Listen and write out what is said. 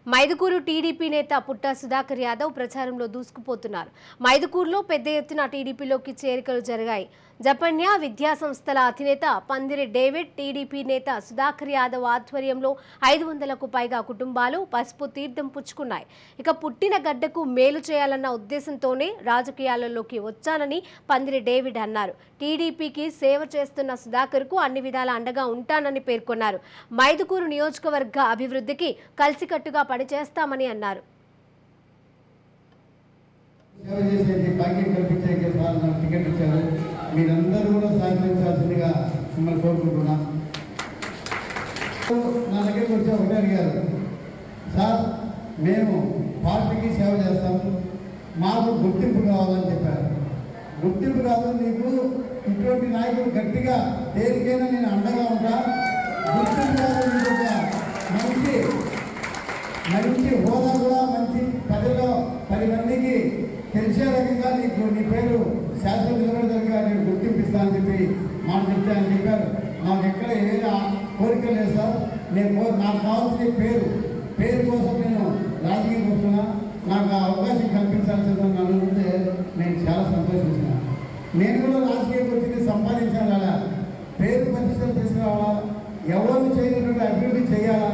Mydukur TDP నేత పుట్టా సుధాకర్ యాదవ్ ప్రచారంలో దూసుకుపోతున్నారు. మైదుకూరులో పెద్ద ఎత్తున టీడీపీలోకి చేరికలు జరిగాయి. జపన్య విద్యా సంస్థల అధినేత పందిరి డేవిడ్ టీడీపీ నేత సుధాకర్ యాదవ్ ఆధ్వర్యంలో 500కు పైగా కుటుంబాలు పసుపు తీర్థం పుచ్చుకున్నాయి. ఇక పుట్టిన గడ్డకు మేలు చేయాలన్న ఉద్దేశంతోనే రాజకీయాలలోకి వచ్చానని పందిరి డేవిడ్ అన్నారు. టీడీపీకి సేవ చేస్తున్న సుధాకర్కు అన్ని విధాల అండగా ఉంటానని పేర్కొన్నారు. మైదుకూరు నియోజకవర్గ అభివృద్ధికి కలిసికట్టుగా పనిచేస్తామని అన్నారు. మీరందరూ కూడా సహకరించాల్సిందిగా మిమ్మల్ని కోరుకుంటున్నాం. నా దగ్గరికి వచ్చి ఒకటే అడిగారు, సార్ మేము పార్టీకి సేవ చేస్తాం, మాకు గుర్తింపు కావాలని చెప్పారు. గుర్తింపు కాదు, నీకు ఇటువంటి నాయకులు గట్టిగా దేనికైనా నేను అండగా ఉంటా. గుర్తింపు కాదు, నీకు మంచి హోదా కూడా మంచి ప్రజల్లో 10 మందికి తెలిసే రకంగా నీ పేరు శాసన నిలబడేదాకా నేను గుర్తింపిస్తానని చెప్పి మాట చెప్తానని చెప్పారు. నాకు ఎక్కడ ఏదైనా కోరిక లేదు సార్. నాకు కావాల్సిన పేరు కోసం నేను రాజకీయం వస్తున్నా. నాకు ఆ అవకాశం కల్పించాల్సిందని నన్ను ఉంటే నేను చాలా సంతోషిస్తున్నాను. నేను కూడా రాజకీయం వచ్చి సంపాదించాలా, పేరు ప్రతిష్టలు తీసుకురావాలా, ఎవరు చేయనటువంటి అభివృద్ధి చేయాలా,